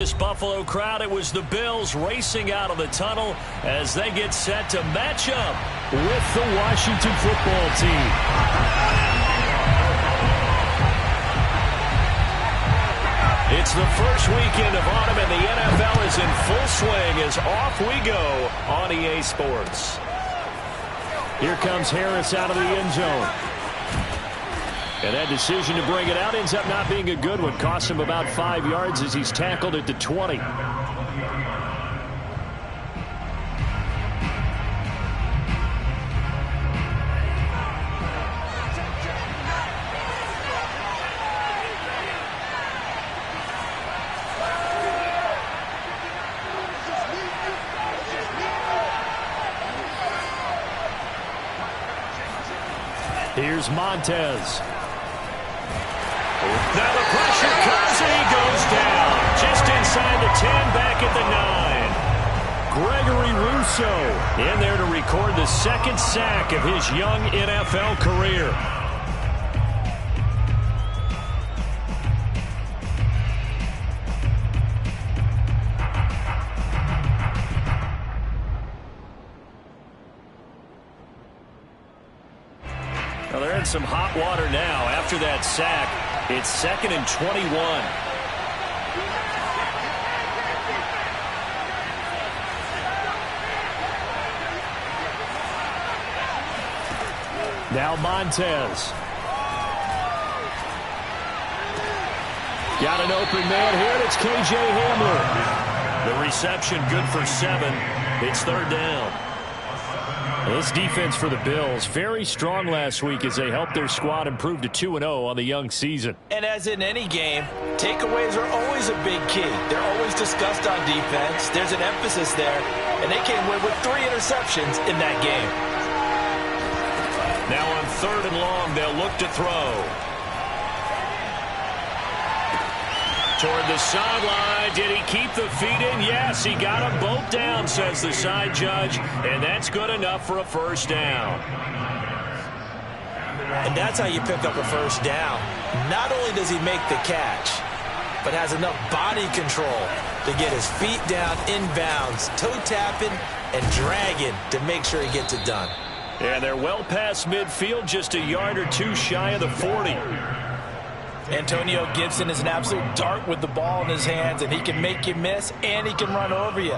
This Buffalo crowd, it was the Bills racing out of the tunnel as they get set to match up with the Washington football team. It's the first weekend of autumn and the NFL is in full swing as off we go on EA Sports. Here comes Harris out of the end zone. And that decision to bring it out ends up not being a good one. Costs him about 5 yards as he's tackled at the 20. Here's Montez. Now the pressure comes and he goes down. Just inside the 10, back at the 9. Gregory Rousseau in there to record the second sack of his young NFL career. Well, they're in some hot water now after that sack. It's 2nd and 21. Now Montez. Got an open man here. It's KJ Hamler. The reception good for 7. It's 3rd down. This defense for the Bills, very strong last week as they helped their squad improve to 2-0 on the young season. And as in any game, takeaways are always a big key. They're always discussed on defense. There's an emphasis there, and they came away with 3 interceptions in that game. Now on 3rd and long, they'll look to throw. Toward the sideline. Did he keep the feet in? Yes, he got them both down, says the side judge. And that's good enough for a first down. And that's how you pick up a first down. Not only does he make the catch, but has enough body control to get his feet down inbounds, toe tapping and dragging to make sure he gets it done. And they're well past midfield, just a yard or 2 shy of the 40. Antonio Gibson is an absolute dart with the ball in his hands, and he can make you miss, and he can run over you.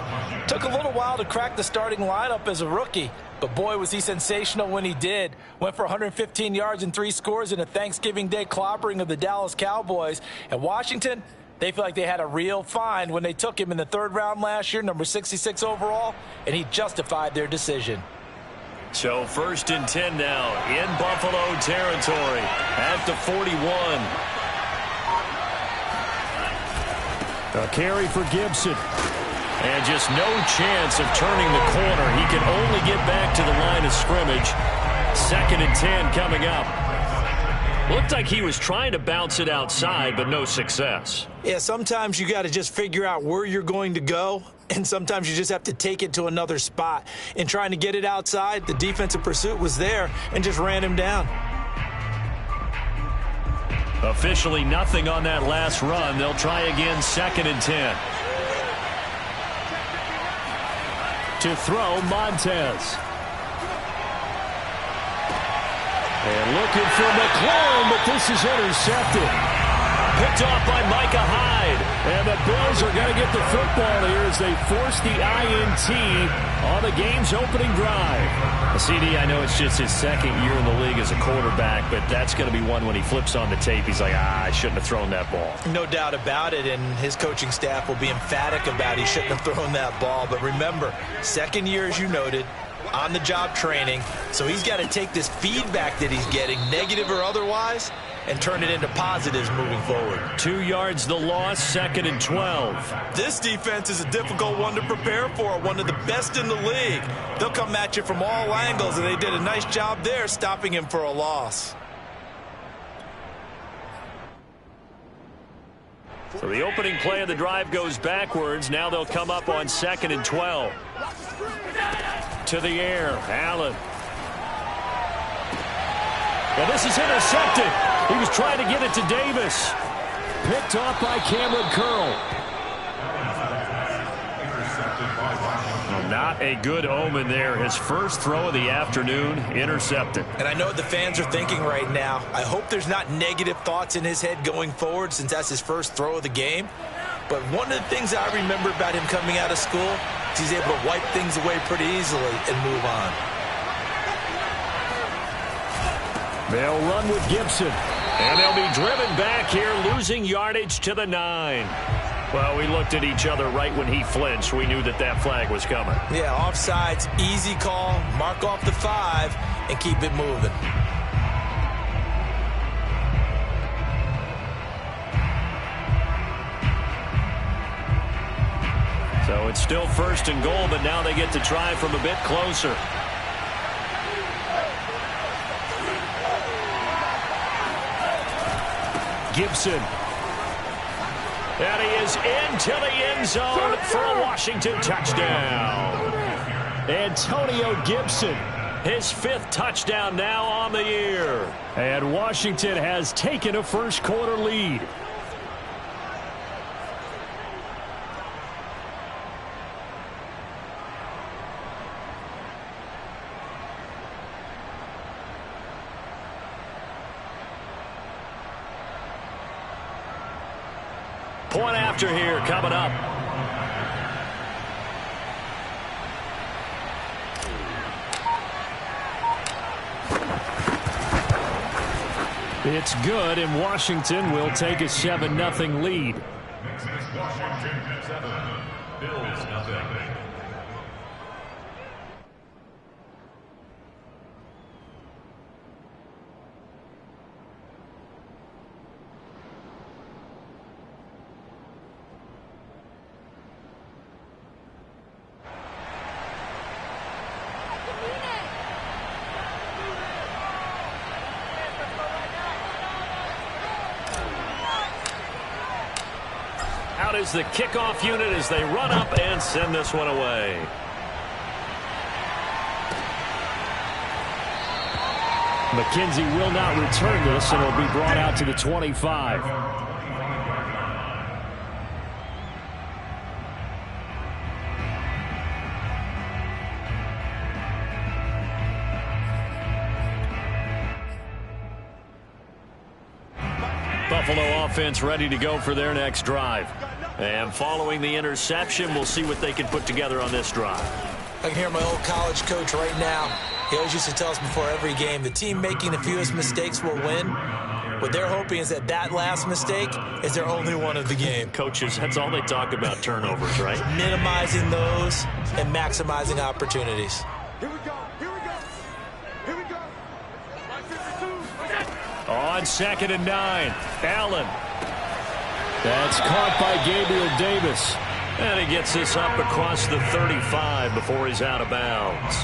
Took a little while to crack the starting lineup as a rookie, but boy, was he sensational when he did. Went for 115 yards and 3 scores in a Thanksgiving Day clobbering of the Dallas Cowboys. And Washington, they feel like they had a real find when they took him in the 3rd round last year, number 66 overall, and he justified their decision. So 1st and 10 now in Buffalo territory at the 41. A carry for Gibson. And just no chance of turning the corner. He can only get back to the line of scrimmage. 2nd and 10 coming up. Looked like he was trying to bounce it outside, but no success. Yeah, sometimes you got to just figure out where you're going to go, and sometimes you just have to take it to another spot. In trying to get it outside, the defensive pursuit was there and just ran him down. Officially nothing on that last run. They'll try again 2nd and 10. To throw, Montez. And looking for McLaurin, but this is intercepted. Picked off by Micah Hyde. And the Bills are going to get the football here as they force the INT on the game's opening drive. CD, I know it's just his 2nd year in the league as a quarterback, but that's going to be one when he flips on the tape. He's like, I shouldn't have thrown that ball. No doubt about it, and his coaching staff will be emphatic about he shouldn't have thrown that ball. But remember, 2nd year, as you noted, on-the-job training, so he's got to take this feedback that he's getting, negative or otherwise, and turn it into positives moving forward. 2 yards the loss, 2nd and 12. This defense is a difficult one to prepare for, one of the best in the league. They'll come at you from all angles, and they did a nice job there stopping him for a loss. So the opening play of the drive goes backwards. Now they'll come up on 2nd and 12. To the air, Allen. And this is intercepted. He was trying to get it to Davis. Picked off by Cameron Curl. Not a good omen there. His first throw of the afternoon, intercepted. And I know what the fans are thinking right now. I hope there's not negative thoughts in his head going forward since that's his first throw of the game. But one of the things I remember about him coming out of school is he's able to wipe things away pretty easily and move on. They'll run with Gibson. And they'll be driven back here, losing yardage to the 9. Well, we looked at each other right when he flinched. We knew that that flag was coming. Yeah, offsides, easy call, mark off the 5, and keep it moving. So it's still 1st and goal, but now they get to try from a bit closer. Gibson. And he is into the end zone for a Washington touchdown. Antonio Gibson, his 5th touchdown now on the year. And Washington has taken a first-quarter lead. Point after here coming up. It's good, and Washington will take a 7-0 lead. Washington 7, Bills 0. Out is the kickoff unit as they run up and send this one away. McKenzie will not return this, and it'll be brought out to the 25. Buffalo offense ready to go for their next drive. And following the interception, we'll see what they can put together on this drive. I can hear my old college coach right now. He always used to tell us before every game, the team making the fewest mistakes will win. What they're hoping is that that last mistake is their only one of the game. Coaches, that's all they talk about, turnovers, right? Minimizing those and maximizing opportunities. Here we go. Here we go. Here we go. On 2nd and 9, Allen. That's caught by Gabriel Davis. And he gets this up across the 35 before he's out of bounds.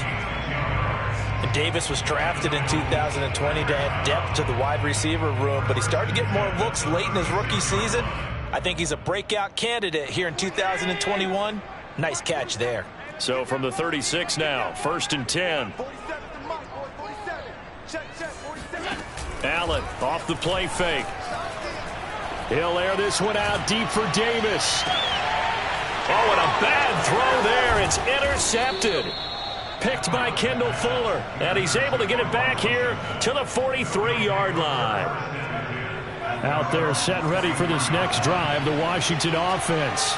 And Davis was drafted in 2020 to add depth to the wide receiver room, but he started to get more looks late in his rookie season. I think he's a breakout candidate here in 2021. Nice catch there. So from the 36 now, 1st and 10. 47 to Mike, boy. 47. Check, 47. Allen off the play fake. He'll air this one out deep for Davis. Oh, and a bad throw there. It's intercepted. Picked by Kendall Fuller. And he's able to get it back here to the 43-yard line. Out there set and ready for this next drive, the Washington offense.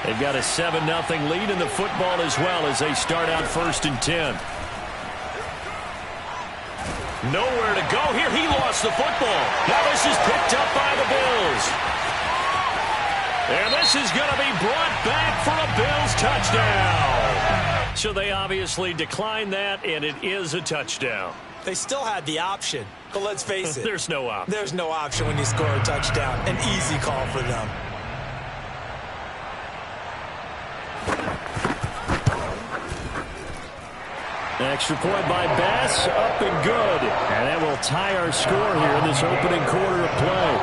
They've got a 7-0 lead in the football as well as they start out 1st and 10. Nowhere to go here. He lost the football. Now this is picked up by the Bills. And this is going to be brought back for a Bills touchdown. So they obviously declined that, and it is a touchdown. They still had the option, but let's face it. There's no option. There's no option when you score a touchdown. An easy call for them. Extra point by Bass, up and good. And that will tie our score here in this opening quarter of play.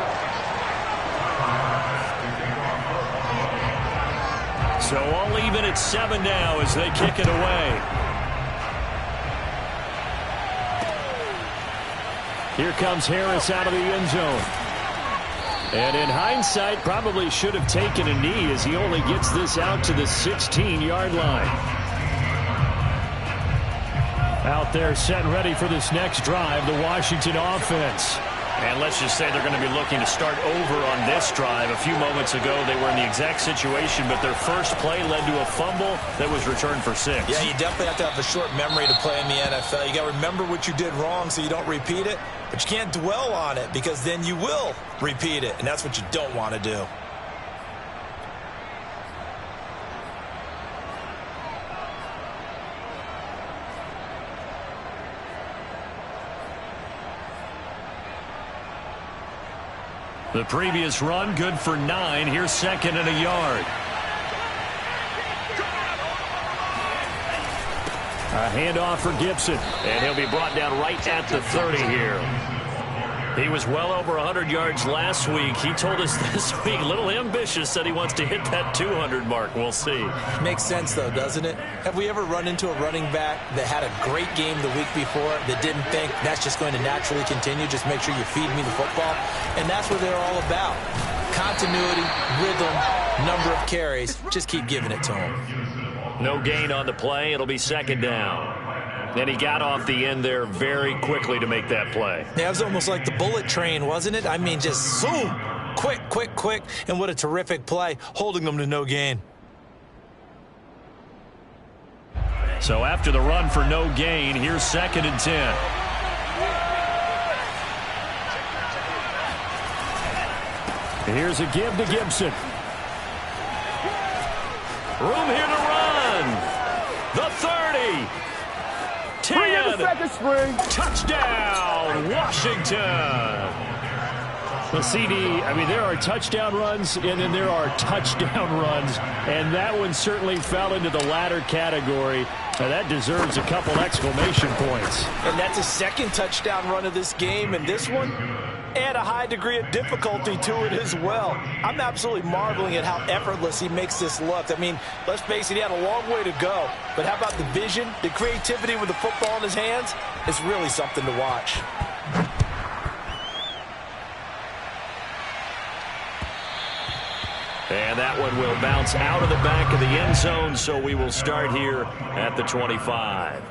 So all even at 7 now as they kick it away. Here comes Harris out of the end zone. And in hindsight, probably should have taken a knee as he only gets this out to the 16-yard line. Out there set and ready for this next drive, the Washington offense. And let's just say they're going to be looking to start over on this drive. A few moments ago, they were in the exact situation, but their first play led to a fumble that was returned for 6. Yeah, you definitely have to have a short memory to play in the NFL. You got to remember what you did wrong so you don't repeat it, but you can't dwell on it because then you will repeat it, and that's what you don't want to do. The previous run, good for 9. Here's 2nd and a yard. A handoff for Gibson. And he'll be brought down right at the 30 here. He was well over 100 yards last week. He told us this week, a little ambitious, said he wants to hit that 200 mark. We'll see. Makes sense, though, doesn't it? Have we ever run into a running back that had a great game the week before that didn't think that's just going to naturally continue? Just make sure you feed me the football. And that's what they're all about. Continuity, rhythm, number of carries. Just keep giving it to him. No gain on the play. It'll be 2nd down. And he got off the end there very quickly to make that play. Yeah, it was almost like the bullet train, wasn't it? I mean, just zoom. Quick, quick, quick. And what a terrific play, holding them to no gain. So after the run for no gain, here's 2nd and 10. Here's a give to Gibson. Room here to run. The 30. 10. Touchdown, Washington. Well, CD, I mean, there are touchdown runs, and then there are touchdown runs, and that one certainly fell into the latter category. Now, that deserves a couple exclamation points. And that's a 2nd touchdown run of this game, and this one, add a high degree of difficulty to it as well. I'm absolutely marveling at how effortless he makes this look. I mean, let's face it, he had a long way to go. But how about the vision, the creativity with the football in his hands? It's really something to watch. And that one will bounce out of the back of the end zone, so we will start here at the 25.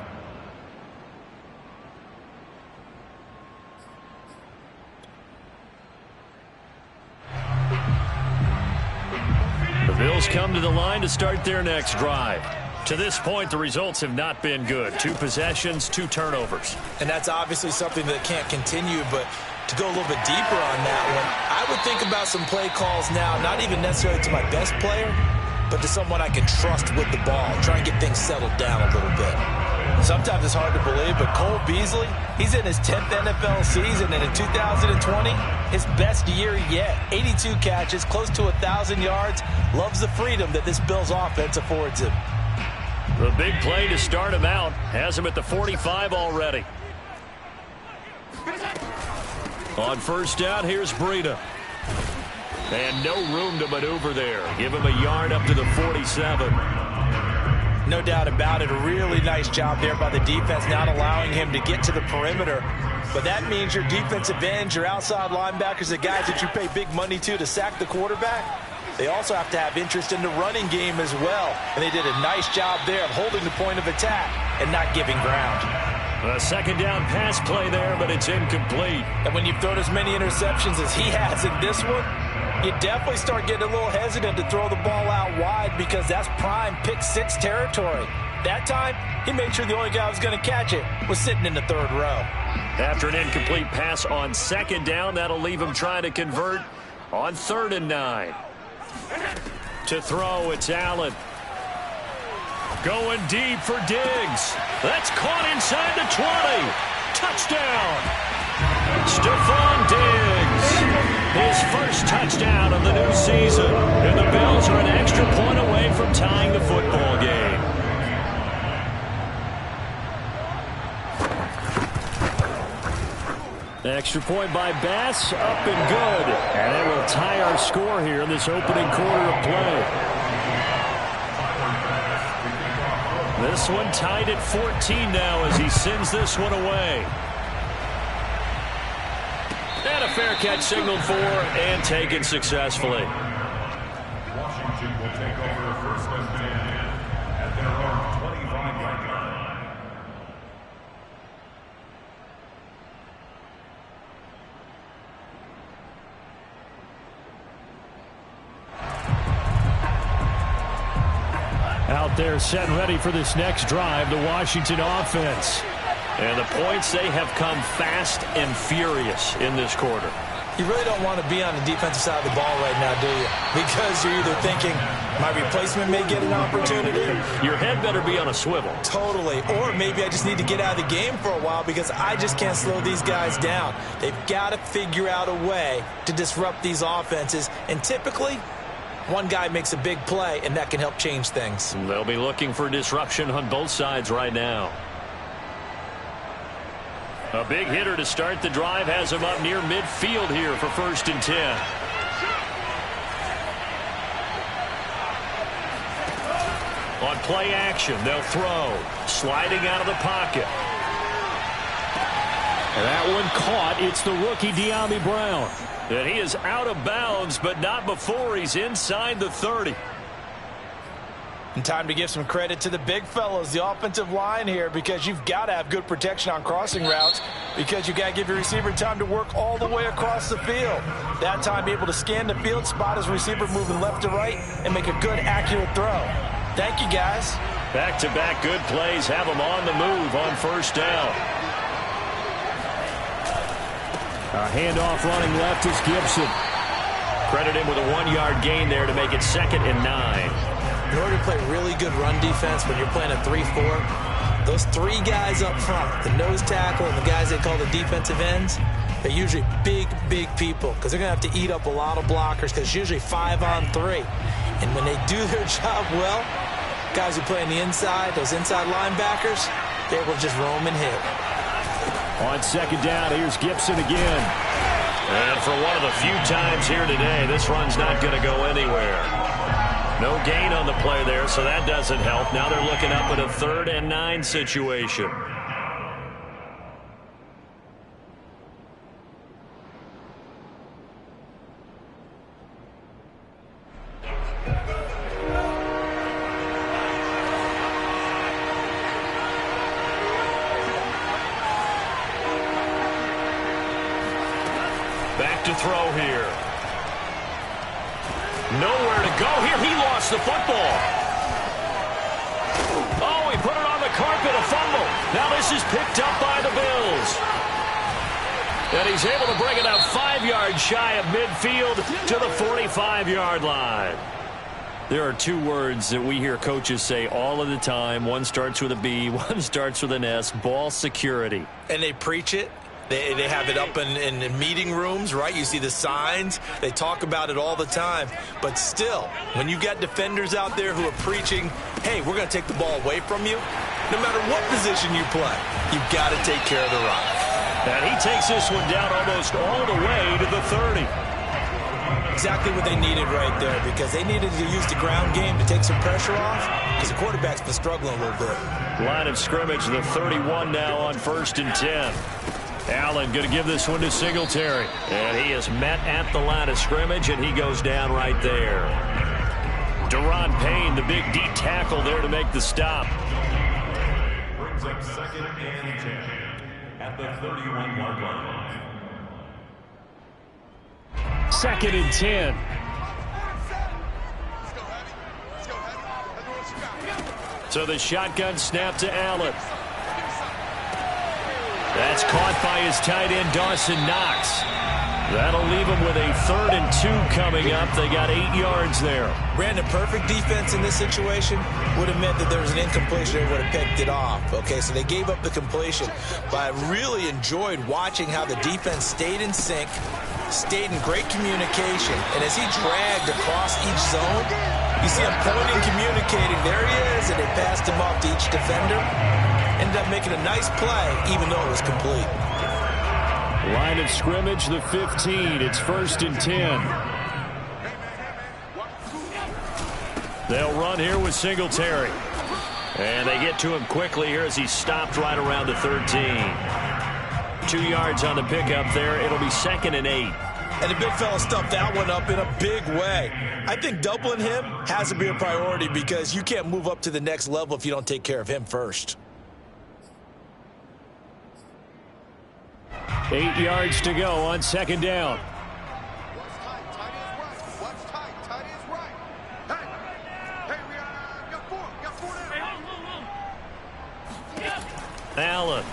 The Bills come to the line to start their next drive. To this point, the results have not been good. 2 possessions, 2 turnovers. And that's obviously something that can't continue, but to go a little bit deeper on that one, I would think about some play calls now, not even necessarily to my best player, but to someone I can trust with the ball, try and get things settled down a little bit. Sometimes it's hard to believe, but Cole Beasley, he's in his 10th NFL season, and in 2020, his best year yet. 82 catches, close to 1,000 yards. Loves the freedom that this Bills offense affords him. The big play to start him out has him at the 45 already. On 1st down, here's Breida. And no room to maneuver there. Give him a yard up to the 47. No doubt about it. A really nice job there by the defense, not allowing him to get to the perimeter. But that means your defensive ends, your outside linebackers, the guys that you pay big money to sack the quarterback, they also have to have interest in the running game as well. And they did a nice job there of holding the point of attack and not giving ground. A 2nd down pass play there, but it's incomplete. And when you've thrown as many interceptions as he has in this one, you definitely start getting a little hesitant to throw the ball out wide because that's prime pick 6 territory. That time, he made sure the only guy who was going to catch it was sitting in the 3rd row. After an incomplete pass on 2nd down, that'll leave him trying to convert on 3rd and 9. To throw, it's Allen. Going deep for Diggs. That's caught inside the 20. Touchdown. Stephon Diggs. His first touchdown of the new season. And the Bills are an extra point away from tying the football game. Extra point by Bass, up and good. And it will tie our score here in this opening quarter of play. This one tied at 14 now as he sends this one away. And a fair catch signaled for and taken successfully. Washington will take over 1st and 10 at their own 25-yard line. out there set and ready for this next drive, the Washington offense. And the points, they have come fast and furious in this quarter. You really don't want to be on the defensive side of the ball right now, do you? Because you're either thinking, my replacement may get an opportunity. Your head better be on a swivel. Totally. Or maybe I just need to get out of the game for a while because I just can't slow these guys down. They've got to figure out a way to disrupt these offenses. And typically, one guy makes a big play, and that can help change things. They'll be looking for disruption on both sides right now. A big hitter to start the drive has him up near midfield here for 1st and 10. On play action, they'll throw. Sliding out of the pocket. And that one caught. It's the rookie De'Ami Brown. And he is out of bounds, but not before he's inside the 30. And time to give some credit to the big fellows, the offensive line here, because you've got to have good protection on crossing routes because you've got to give your receiver time to work all the way across the field. That time able to scan the field, spot his receiver moving left to right, and make a good, accurate throw. Thank you, guys. Back-to-back good plays have him on the move on 1st down. A handoff running left is Gibson. Credit him with a 1-yard gain there to make it 2nd and 9. In order to play really good run defense when you're playing a 3-4, those 3 guys up front, the nose tackle and the guys they call the defensive ends, they're usually big, big people because they're going to have to eat up a lot of blockers because it's usually 5-on-3. And when they do their job well, guys who play on the inside, those inside linebackers, they will just roam and hit. On 2nd down, here's Gibson again. And for one of the few times here today, this run's not going to go anywhere. No gain on the play there, so that doesn't help. Now they're looking up at a 3rd and 9 situation. Back to throw here. Nowhere to go here. He lost the football. Oh, he put it on the carpet, a fumble. Now this is picked up by the Bills. And he's able to bring it out 5 yards shy of midfield to the 45-yard line. There are 2 words that we hear coaches say all of the time. One starts with a B, one starts with an S, ball security. And they preach it. They have it up in meeting rooms, right? You see the signs. They talk about it all the time. But still, when you got defenders out there who are preaching, hey, we're going to take the ball away from you, no matter what position you play, you've got to take care of the run. And he takes this one down almost all the way to the 30. Exactly what they needed right there because they needed to use the ground game to take some pressure off because the quarterback's been struggling a little bit. Line of scrimmage, the 31 now on 1st and 10. Allen going to give this one to Singletary. And he is met at the line of scrimmage, and he goes down right there. Deron Payne, the big D tackle there to make the stop. Brings up 2nd and 10 at the 31-yard line. 2nd and 10. So the shotgun snap to Allen. That's caught by his tight end, Dawson Knox. That'll leave him with a 3rd and 2 coming up. They got 8 yards there. Brandon, perfect defense in this situation would have meant that there was an incompletion. They would have picked it off. Okay, so they gave up the completion. But I really enjoyed watching how the defense stayed in sync, stayed in great communication. And as he dragged across each zone, you see him pointing, communicating. There he is, and they passed him off to each defender. Ended up making a nice play, even though it was complete. Line of scrimmage, the 15. It's 1st and 10. They'll run here with Singletary. And they get to him quickly here as he stopped right around the 13. 2 yards on the pickup there. It'll be 2nd and 8. And the big fella stuffed that one up in a big way. I think doubling him has to be a priority because you can't move up to the next level if you don't take care of him first. 8 yards to go on 2nd down. Watch tight, tight is right. Watch tight, tight is right. Hey, we got 4 Allen.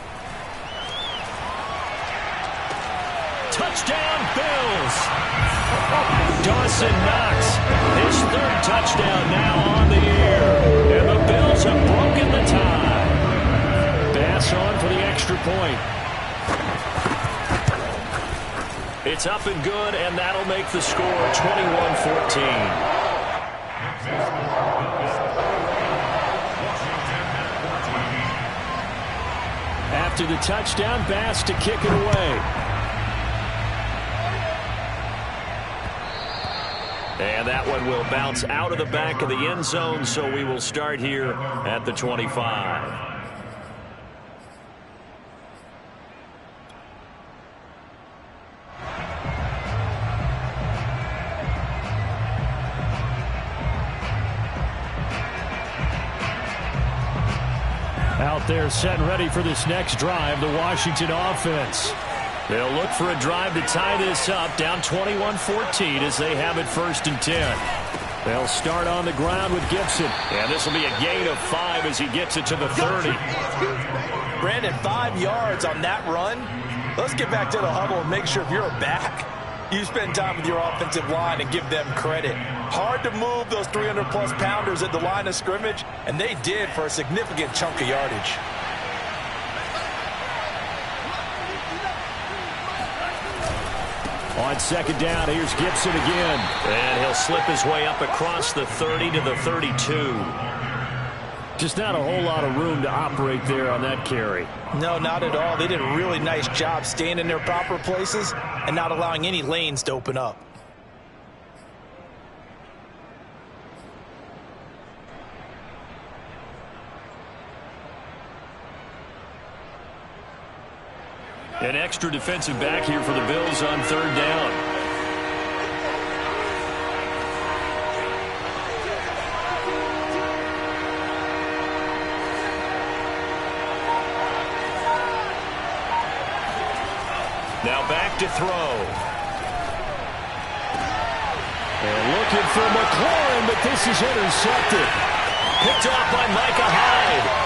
Touchdown, Bills. Dawson Knox, his third touchdown now on the year. And the Bills have broken the tie. Bass on for the extra point. It's up and good, and that'll make the score 21-14. After the touchdown, Bass to kick it away. And that one will bounce out of the back of the end zone, so we will start here at the 25. Out there set and ready for this next drive, the Washington offense. They'll look for a drive to tie this up, down 21-14 as they have it 1st and 10. They'll start on the ground with Gibson. And this will be a gain of 5 as he gets it to the 30. Brandon, 5 yards on that run. Let's get back to the huddle and make sure if you're back, you spend time with your offensive line and give them credit. Hard to move those 300-plus pounders at the line of scrimmage, and they did for a significant chunk of yardage. On 2nd down, here's Gibson again. And he'll slip his way up across the 30 to the 32. Just not a whole lot of room to operate there on that carry. No, not at all. They did a really nice job staying in their proper places and not allowing any lanes to open up. An extra defensive back here for the Bills on 3rd down. Now back to throw. And looking for McLaurin, but this is intercepted. Picked off by Micah Hyde.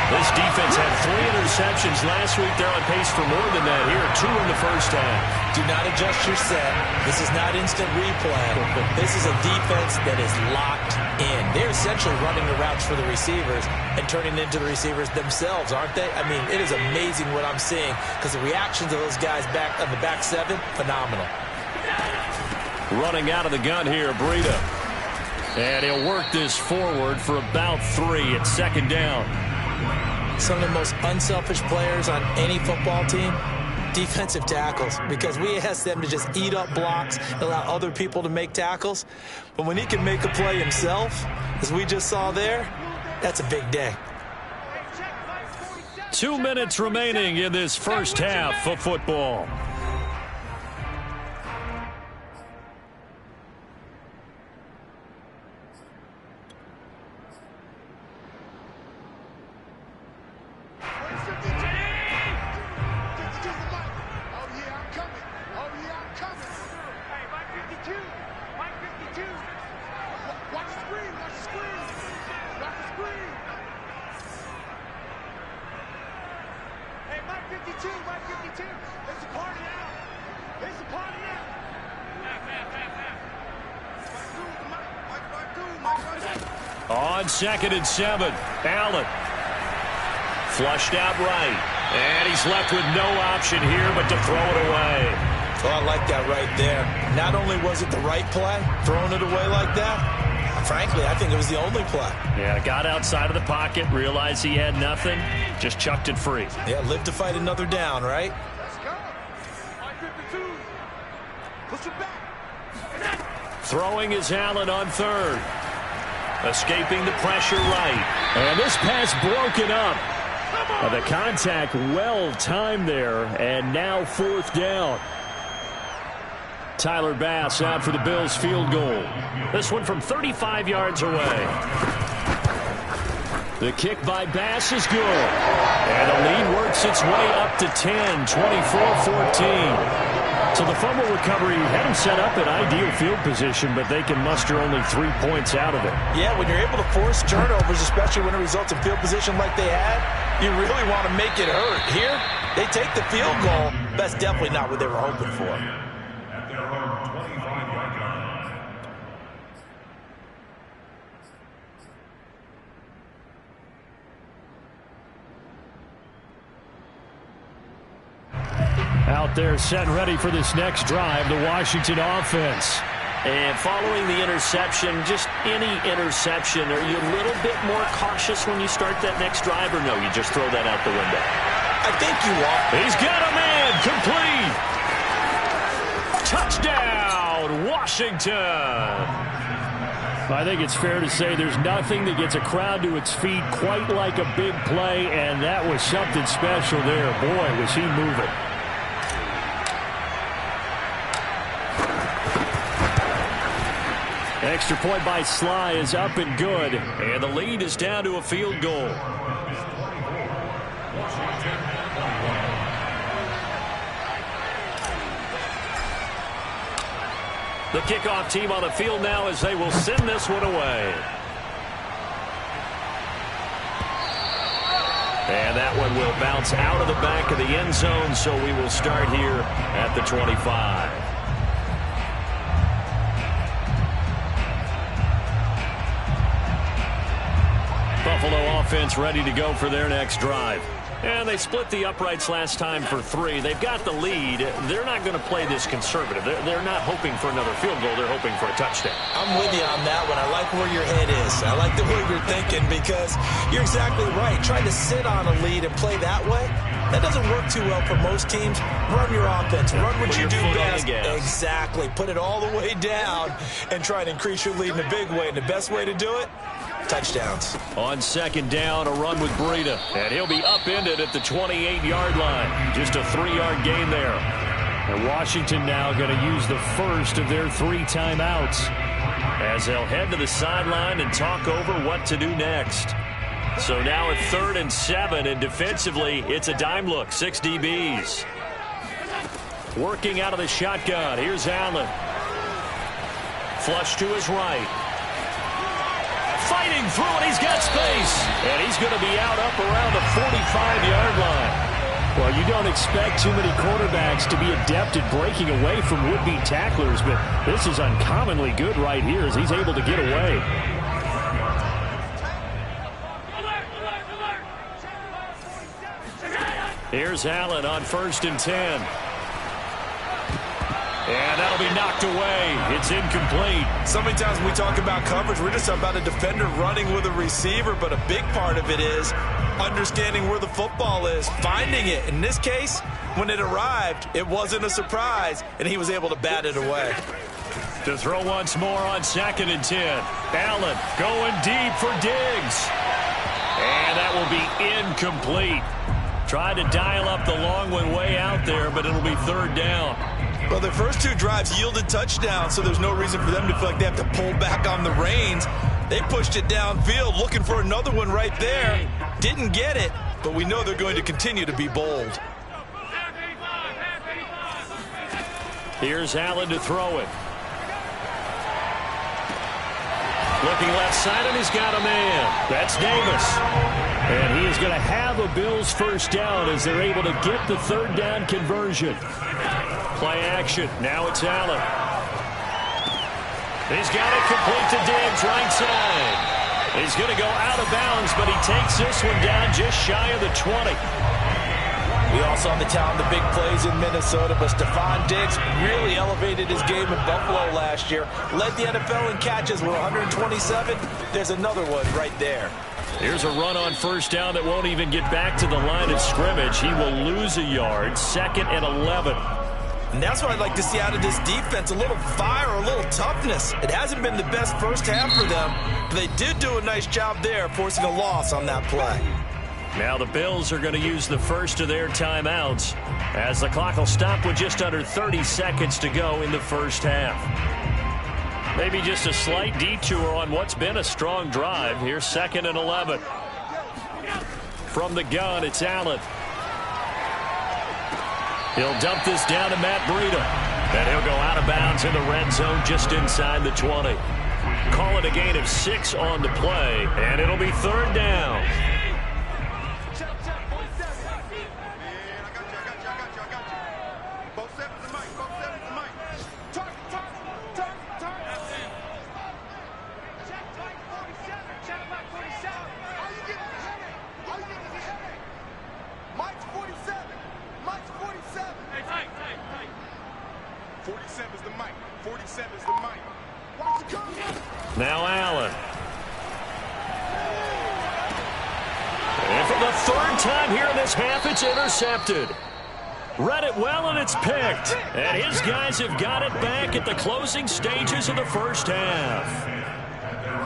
This defense had 3 interceptions last week. They're on pace for more than that here. 2 in the first half. Do not adjust your set. This is not instant replay. This is a defense that is locked in. They're essentially running the routes for the receivers and turning into the receivers themselves, aren't they? I mean, it is amazing what I'm seeing because the reactions of those guys back on the back 7, phenomenal. Running out of the gun here, Breida. And he'll work this forward for about 3 at 2nd down. Some of the most unselfish players on any football team, defensive tackles, because we ask them to just eat up blocks, allow other people to make tackles. But when he can make a play himself, as we just saw there, that's a big day. 2 minutes remaining in this first half of football. On 2nd and 7, Allen. Flushed out right. And he's left with no option here but to throw it away. Oh, I like that right there. Not only was it the right play, throwing it away like that, frankly, I think it was the only play. Yeah, got outside of the pocket, realized he had nothing, just chucked it free. Yeah, live to fight another down, right? Let's go. 52. Push it back. Throwing is Allen on 3rd. Escaping the pressure right. And this pass broken up. The contact well timed there, and now 4th down. Tyler Bass out for the Bills field goal. This one from 35 yards away. The kick by Bass is good. And the lead works its way up to 10, 24-14. So the fumble recovery had them set up in ideal field position, but they can muster only 3 points out of it. Yeah, when you're able to force turnovers, especially when it results in field position like they had, you really want to make it hurt. Here, they take the field goal. That's definitely not what they were hoping for. At their own 25-yard line. Out there set and ready for this next drive, the Washington offense. And following the interception, just any interception, are you a little bit more cautious when you start that next drive, or no, you just throw that out the window? I think you are. He's got a man, complete. Touchdown, Washington. I think it's fair to say there's nothing that gets a crowd to its feet quite like a big play, and that was something special there. Boy, was he moving. Extra point by Sly is up and good. And the lead is down to a field goal. The kickoff team on the field now as they will send this one away. And that one will bounce out of the back of the end zone, so we will start here at the 25. Buffalo offense ready to go for their next drive. And they split the uprights last time for 3. They've got the lead. They're not going to play this conservative. They're not hoping for another field goal. They're hoping for a touchdown. I'm with you on that one. I like where your head is. I like the way you're thinking because you're exactly right. Trying to sit on a lead and play that way, that doesn't work too well for most teams. Run your offense. Run what you do best. Exactly. Put it all the way down and try and increase your lead in a big way. And the best way to do it, touchdowns. On second down, a run with Breida. And he'll be upended at the 28-yard line. Just a 3-yard gain there. And Washington now going to use the first of their 3 timeouts as they'll head to the sideline and talk over what to do next. So now at 3rd and 7, and defensively, it's a dime look. 6 DBs. Working out of the shotgun. Here's Allen. Flush to his right. Fighting through it, he's got space. And he's going to be out up around the 45-yard line. Well, you don't expect too many quarterbacks to be adept at breaking away from would-be tacklers, but this is uncommonly good right here as he's able to get away. Here's Allen on 1st and 10. And that'll be knocked away. It's incomplete. So many times when we talk about coverage, we're just about a defender running with a receiver, but a big part of it is understanding where the football is, finding it. In this case, when it arrived, it wasn't a surprise, and he was able to bat it away. To throw once more on 2nd and 10. Allen going deep for Diggs. And that will be incomplete. Tried to dial up the long one way out there, but it'll be 3rd down. Well, their first 2 drives yielded touchdowns, so there's no reason for them to feel like they have to pull back on the reins. They pushed it downfield, looking for another one right there. Didn't get it, but we know they're going to continue to be bold. Here's Allen to throw it. Looking left side, and he's got a man. That's Davis. And he is going to have a Bills first down as they're able to get the 3rd down conversion. Play action. Now it's Allen. He's got it complete to Diggs, right side. He's going to go out of bounds, but he takes this one down just shy of the 20. We all saw the talent, the big plays in Minnesota, but Stephon Diggs really elevated his game in Buffalo last year. Led the NFL in catches with 127. There's another one right there. Here's a run on 1st down that won't even get back to the line of scrimmage. He will lose a yard. 2nd and 11. And that's what I'd like to see out of this defense, a little fire, a little toughness. It hasn't been the best first half for them, but they did do a nice job there, forcing a loss on that play. Now the Bills are going to use the first of their timeouts as the clock will stop with just under 30 seconds to go in the first half. Maybe just a slight detour on what's been a strong drive. Here's 2nd and 11. From the gun, it's Allen. He'll dump this down to Matt Breida. And he'll go out of bounds in the red zone just inside the 20. Call it a gain of 6 on the play, and it'll be 3rd down. Check, 47. Man, I got you. Both sevens and Mike. Target. Check, 47. Check, Mike, 47. All you get is a headache. Mike's 47. 47 is the Mike. 47 is the Mike. Watch it come. Now Allen. And for the 3rd time here in this half, it's intercepted. Read it well, and it's picked. And his guys have got it back at the closing stages of the first half.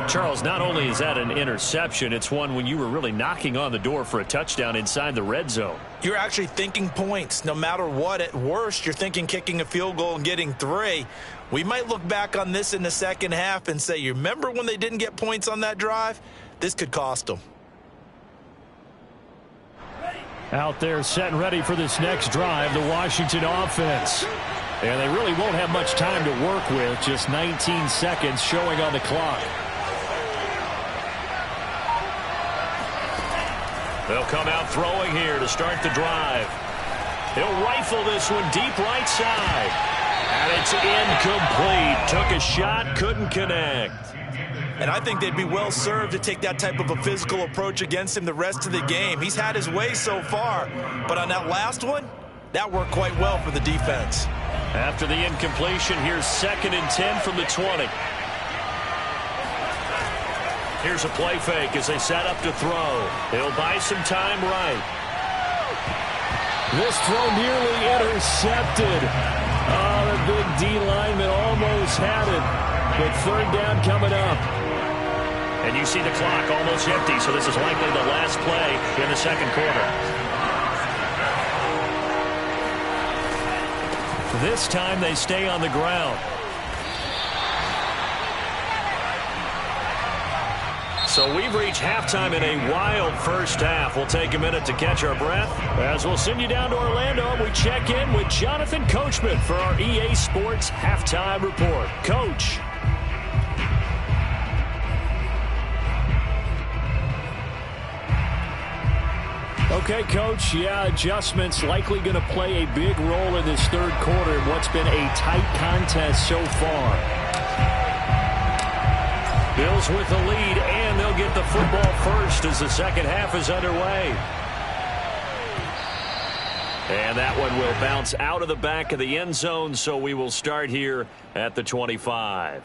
Charles, not only is that an interception, it's one when you were really knocking on the door for a touchdown inside the red zone. You're actually thinking points. No matter what, at worst, you're thinking kicking a field goal and getting 3. We might look back on this in the second half and say, you remember when they didn't get points on that drive? This could cost them. Out there set and ready for this next drive, the Washington offense. And they really won't have much time to work with, just 19 seconds showing on the clock. They'll come out throwing here to start the drive. He'll rifle this one deep right side. And it's incomplete. Took a shot, couldn't connect. And I think they'd be well served to take that type of a physical approach against him the rest of the game. He's had his way so far. But on that last one, that worked quite well for the defense. After the incompletion, here's 2nd and 10 from the 20. Here's a play fake as they set up to throw. He'll buy some time right. This throw nearly intercepted. Oh, the big D lineman almost had it. But 3rd down coming up. And you see the clock almost empty, so this is likely the last play in the second quarter. This time they stay on the ground. So we've reached halftime in a wild first half. We'll take a minute to catch our breath as we'll send you down to Orlando and we check in with Jonathan Coachman for our EA Sports Halftime Report. Coach. Okay, Coach, adjustments likely going to play a big role in this 3rd quarter in what's been a tight contest so far. Bills with the lead, and they'll get the football first as the second half is underway. And that one will bounce out of the back of the end zone, so we will start here at the 25.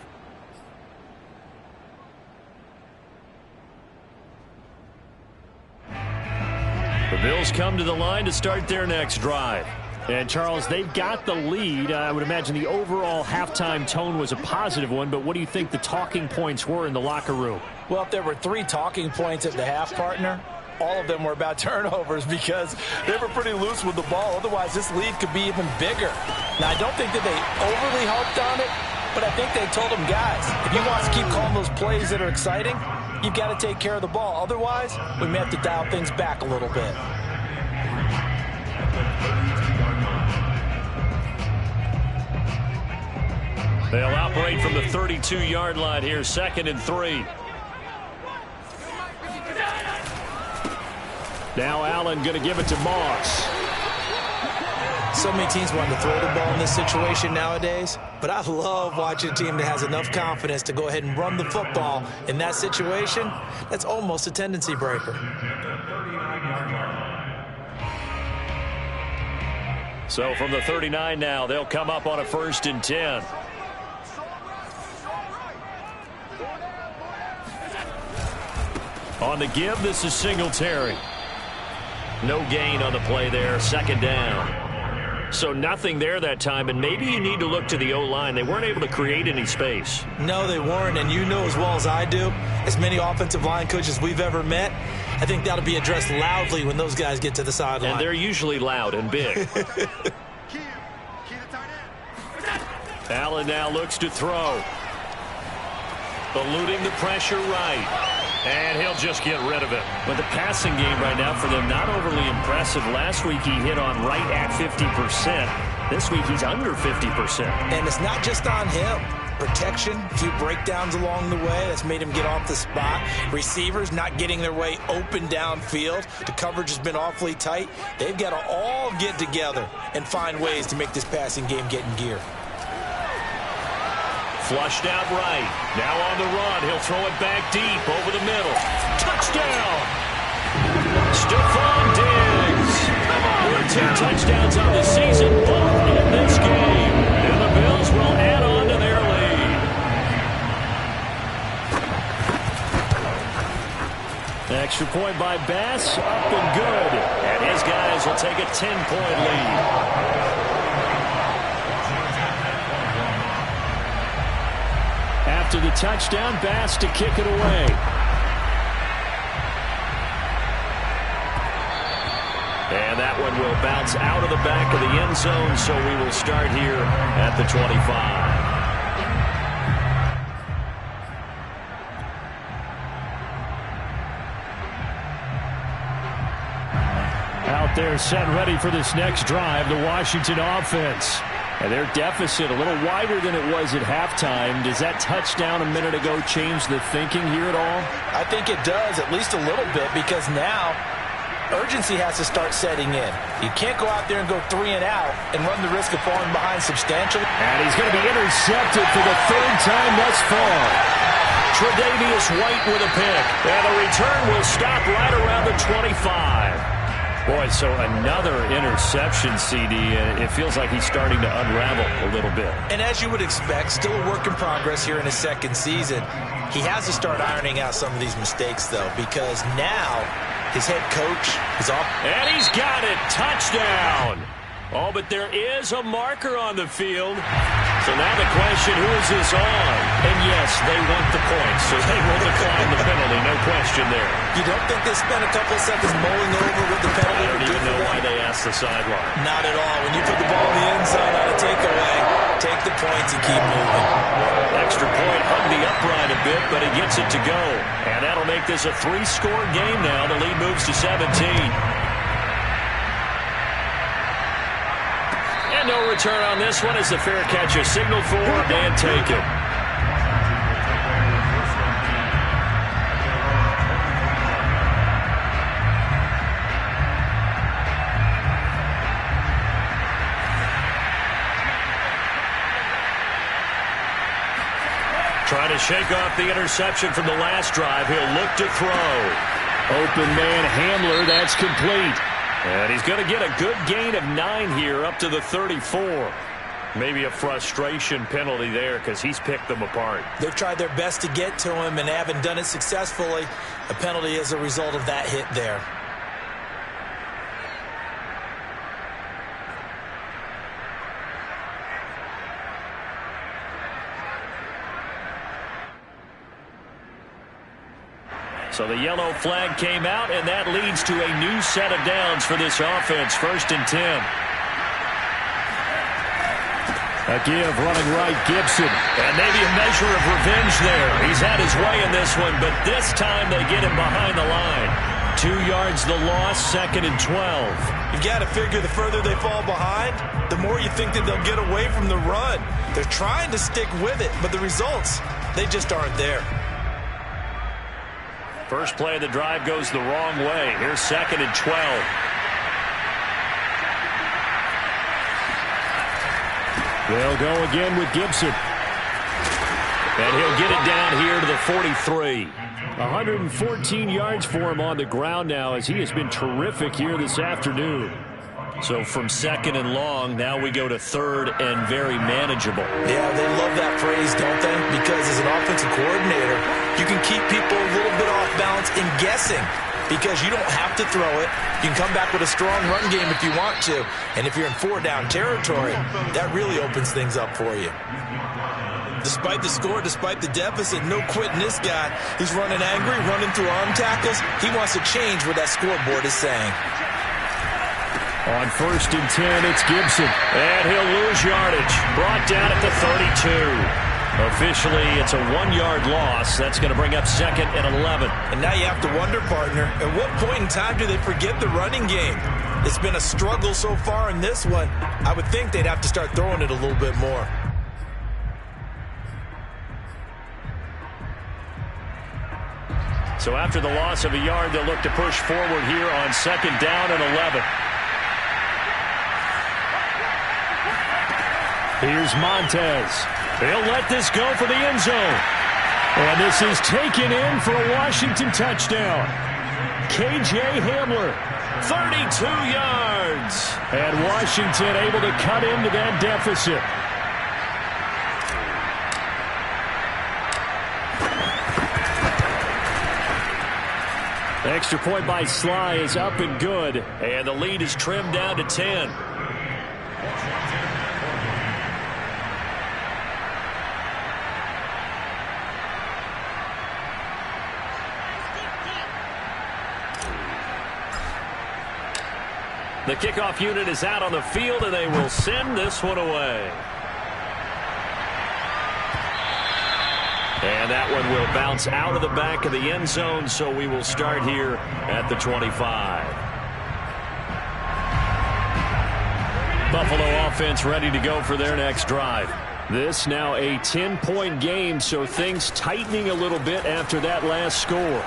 The Bills come to the line to start their next drive. And, Charles, they've got the lead. I would imagine the overall halftime tone was a positive one, but what do you think the talking points were in the locker room? Well, if there were 3 talking points at the half, partner, all of them were about turnovers because they were pretty loose with the ball. Otherwise, this lead could be even bigger. Now, I don't think that they overly harped on it, but I think they told them, guys, if you want to keep calling those plays that are exciting, you've got to take care of the ball. Otherwise, we may have to dial things back a little bit. They'll operate from the 32-yard line here, 2nd and 3. Now Allen going to give it to Moss. So many teams want to throw the ball in this situation nowadays, but I love watching a team that has enough confidence to go ahead and run the football in that situation. That's almost a tendency breaker. So from the 39 now, they'll come up on a 1st and 10. On the give, this is Singletary. No gain on the play there, 2nd down. So nothing there that time, and maybe you need to look to the O-line. They weren't able to create any space. No, they weren't, and you know as well as I do, as many offensive line coaches we've ever met, I think that'll be addressed loudly when those guys get to the sideline. And they're usually loud and big. Allen now looks to throw. Eluding the pressure right. And he'll just get rid of it. But the passing game right now for them, not overly impressive. Last week he hit on right at 50%. This week, he's under 50%. And it's not just on him. Protection, a few breakdowns along the way. That's made him get off the spot. Receivers not getting their way open downfield. The coverage has been awfully tight. They've got to all get together and find ways to make this passing game get in gear. Flushed out right. Now on the run. He'll throw it back deep over the middle. Touchdown! Stephon Diggs. With 2 touchdowns on the season, both in this game. And the Bills will add on to their lead. Extra point by Bass, up and good. And his guys will take a 10-point lead. After the touchdown, Bass to kick it away. And that one will bounce out of the back of the end zone, so we will start here at the 25. Out there set ready for this next drive, the Washington offense. And their deficit a little wider than it was at halftime. Does that touchdown a minute ago change the thinking here at all? I think it does, at least a little bit, because now urgency has to start setting in. You can't go out there and go 3 and out and run the risk of falling behind substantially. And he's going to be intercepted for the 3rd time thus far. Tre'Davious White with a pick. And the return will stop right around the 25. Boy, so another interception, CD. It feels like he's starting to unravel a little bit. And as you would expect, still a work in progress here in his 2nd season. He has to start ironing out some of these mistakes, though, because now his head coach is off. And he's got it. Touchdown. Oh, but there is a marker on the field. So now the question, who is this on? And yes, they want the points, so they will decline the penalty. No question there. You don't think they spent a couple seconds mulling over with the penalty? I don't even know why they asked the sideline. Not at all. When you put the ball in the end zone on a takeaway, take the points and keep moving. Extra point hung the upright a bit, but he gets it to go. And that'll make this a 3-score game now. The lead moves to 17. And no return on this one as the fair catch is signaled for and taken. Trying to shake off the interception from the last drive. He'll look to throw. Open man Hamler, that's complete. And he's going to get a good gain of 9 here up to the 34. Maybe a frustration penalty there because he's picked them apart. They've tried their best to get to him and haven't done it successfully. A penalty as a result of that hit there. So the yellow flag came out, and that leads to a new set of downs for this offense. 1st and 10. A give running right, Gibson. And maybe a measure of revenge there. He's had his way in this one, but this time they get him behind the line. 2 yards the loss, 2nd and 12. You've got to figure the further they fall behind, the more you think that they'll get away from the run. They're trying to stick with it, but the results, they just aren't there. First play of the drive goes the wrong way. Here's 2nd and 12. They'll go again with Gibson. And he'll get it down here to the 43. 114 yards for him on the ground now as he has been terrific here this afternoon. So from 2nd and long, now we go to 3rd and very manageable. Yeah, they love that phrase, don't they? Because as an offensive coordinator, you can keep people a little bit off balance in guessing because you don't have to throw it. You can come back with a strong run game if you want to. And if you're in 4-down territory, that really opens things up for you. Despite the score, despite the deficit, no quitting this guy. He's running angry, running through arm tackles. He wants to change what that scoreboard is saying. On 1st and 10, it's Gibson. And he'll lose yardage. Brought down at the 32. Officially, it's a 1-yard loss. That's going to bring up 2nd and 11. And now you have to wonder, partner, at what point in time do they forget the running game? It's been a struggle so far in this one. I would think they'd have to start throwing it a little bit more. So after the loss of a yard, they'll look to push forward here on 2nd down and 11. Here's Montez. He'll let this go for the end zone. And this is taken in for a Washington touchdown. K.J. Hamler, 32 yards. And Washington able to cut into that deficit. Extra point by Sly is up and good. And the lead is trimmed down to 10. The kickoff unit is out on the field, and they will send this one away. And that one will bounce out of the back of the end zone, so we will start here at the 25. Buffalo offense ready to go for their next drive. This now a 10-point game, so things tightening a little bit after that last score.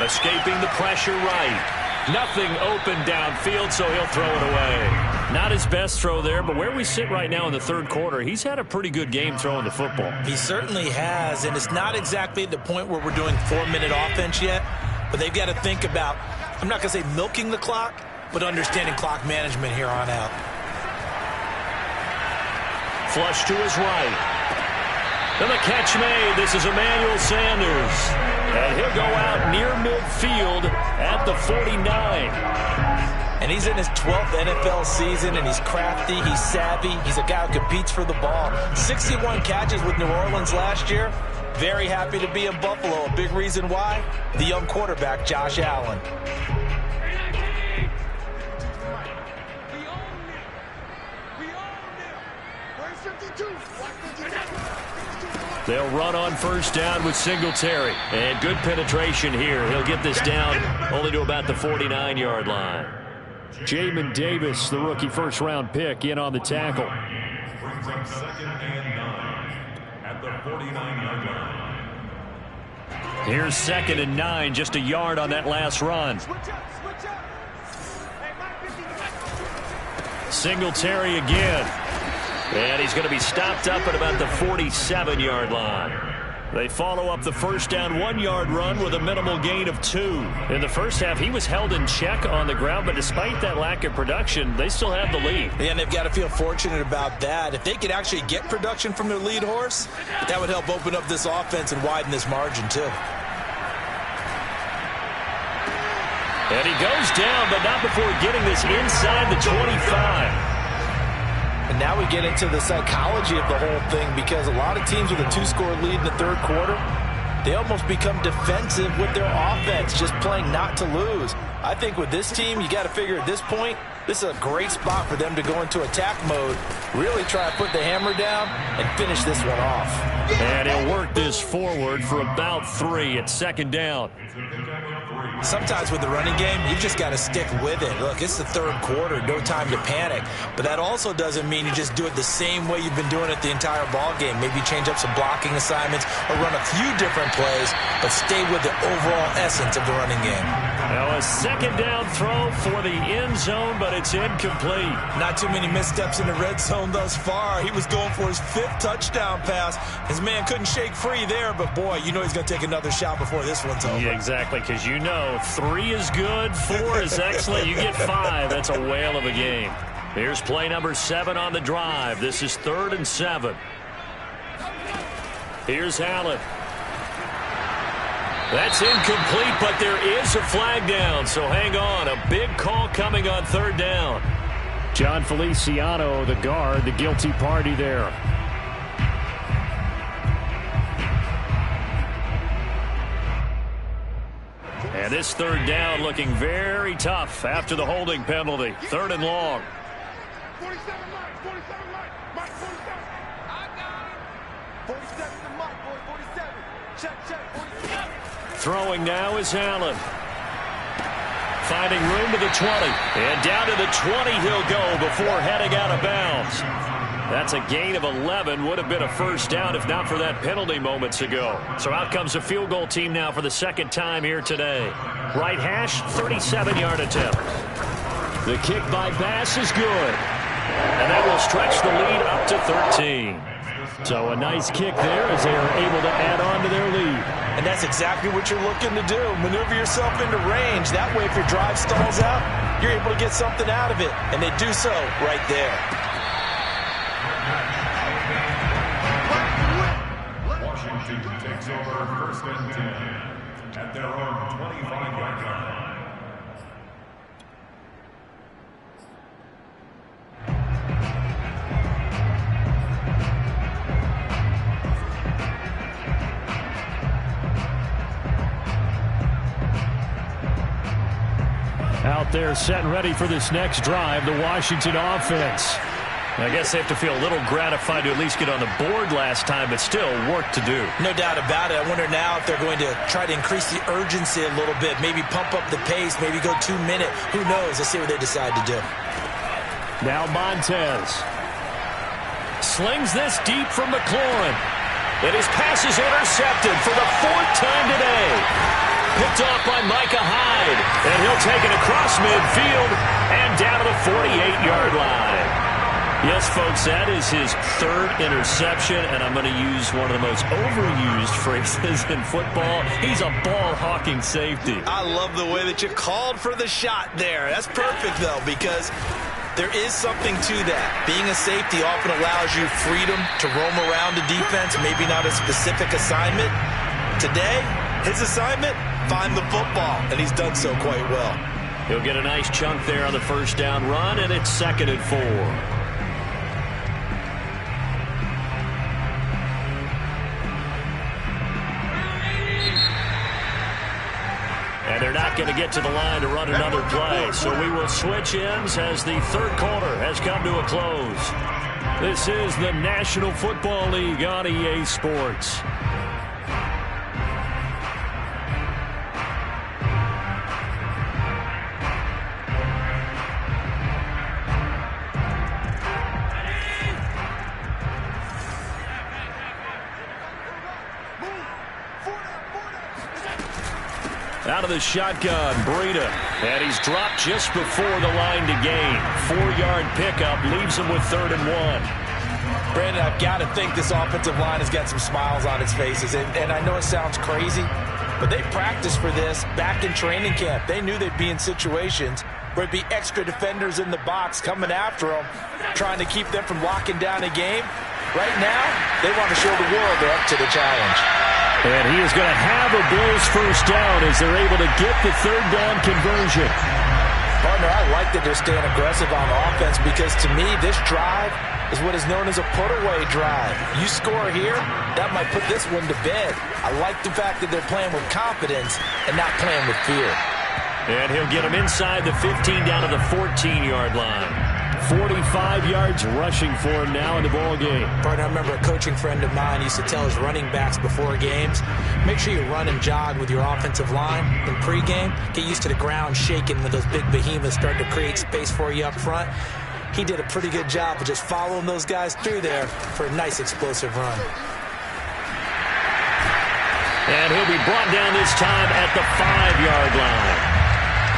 Escaping the pressure right. Nothing open downfield, so he'll throw it away. Not his best throw there, but where we sit right now in the third quarter, he's had a pretty good game throwing the football. He certainly has, and it's not exactly at the point where we're doing 4-minute offense yet, but they've got to think about, I'm not going to say milking the clock, but understanding clock management here on out. Flush to his right. And the catch made. This is Emmanuel Sanders. And he'll go out near midfield at the 49. And he's in his 12th NFL season, and he's crafty, he's savvy, he's a guy who competes for the ball. 61 catches with New Orleans last year. Very happy to be in Buffalo. A big reason why, the young quarterback, Josh Allen. They'll run on first down with Singletary. And good penetration here. He'll get this down only to about the 49-yard line. Jamin Davis, the rookie first-round pick, in on the tackle. Brings up 2nd and 9 at the 49-yard line. Here's 2nd and 9, just a yard on that last run. Singletary again. And he's going to be stopped up at about the 47-yard line. They follow up the first down 1-yard run with a minimal gain of 2. In the first half, he was held in check on the ground, but despite that lack of production, they still have the lead. Yeah, and they've got to feel fortunate about that. If they could actually get production from their lead horse, that would help open up this offense and widen this margin too. And he goes down, but not before getting this inside the 25. And now we get into the psychology of the whole thing, because a lot of teams with a 2-score lead in the third quarter, they almost become defensive with their offense, just playing not to lose. I think with this team, you got to figure at this point, this is a great spot for them to go into attack mode, really try to put the hammer down and finish this one off. And he'll work this forward for about 3 at 2nd down. Sometimes with the running game, you've just got to stick with it. Look, it's the third quarter, no time to panic. But that also doesn't mean you just do it the same way you've been doing it the entire ball game. Maybe change up some blocking assignments or run a few different plays, but stay with the overall essence of the running game. Now a 2nd down throw for the end zone, but it's incomplete. Not too many missteps in the red zone thus far. He was going for his 5th touchdown pass. His man couldn't shake free there, but boy, you know he's going to take another shot before this one's over. Yeah, exactly, because you know 3 is good, 4 is excellent. You get 5. That's a whale of a game. Here's play number 7 on the drive. This is 3rd and 7. Here's Allen. That's incomplete, but there is a flag down, so hang on. A big call coming on 3rd down. John Feliciano, the guard, the guilty party there. And this 3rd down looking very tough after the holding penalty. 3rd and long. 47 Mike, 47 Mike, 47. I got him. 47 to Mike, boy, 47. Check, 47. Throwing now is Allen. finding room to the 20. And down to the 20 he'll go before heading out of bounds. That's a gain of 11. Would have been a first down if not for that penalty moments ago. So out comes the field goal team now for the second time here today. Right hash, 37-yard attempt. The kick by Bass is good. And that will stretch the lead up to 13. So a nice kick there as they are able to add on to their lead. And that's exactly what you're looking to do. Maneuver yourself into range. That way, if your drive stalls out, you're able to get something out of it. And they do so right there. Washington takes over first and 10 at their own 25-yard line. Out there set and ready for this next drive, the Washington offense. I guess they have to feel a little gratified to at least get on the board last time, but still work to do. No doubt about it. I wonder now if they're going to try to increase the urgency a little bit, maybe pump up the pace, maybe go 2-minute. Who knows? Let's see what they decide to do. Now Montez slings this deep from McLaurin. And his pass is intercepted for the fourth time today. Picked off by Micah Hyde. And he'll take it across midfield and down to the 48-yard line. Yes, folks, that is his third interception, and I'm going to use one of the most overused phrases in football. He's a ball-hawking safety. I love the way that you called for the shot there. That's perfect, though, because there is something to that. Being a safety often allows you freedom to roam around the defense, maybe not a specific assignment. Today, his assignment, find the football, and he's done so quite well. He'll get a nice chunk there on the first down run, and it's 2nd and 4. And they're not going to get to the line to run another play. So we will switch ends as the third quarter has come to a close. This is the National Football League on EA Sports. Out of the shotgun, Breida. And he's dropped just before the line to gain. 4-yard pickup leaves him with 3rd and 1. Brandon, I've got to think this offensive line has got some smiles on its faces. And I know it sounds crazy, but they practiced for this back in training camp. They knew they'd be in situations where there'd be extra defenders in the box coming after them, trying to keep them from locking down a game. Right now, they want to show the world they're up to the challenge. And he is going to have a Bills first down as they're able to get the 3rd down conversion. Partner, I like that they're staying aggressive on offense because to me, this drive is what is known as a put-away drive. You score here, that might put this one to bed. I like the fact that they're playing with confidence and not playing with fear. And he'll get him inside the 15 down to the 14-yard line. 45 yards rushing for him now in the ball game. Partner, I remember a coaching friend of mine used to tell his running backs before games, make sure you run and jog with your offensive line in pregame. Get used to the ground shaking when those big behemoths start to create space for you up front. He did a pretty good job of just following those guys through there for a nice explosive run. And he'll be brought down this time at the 5-yard line.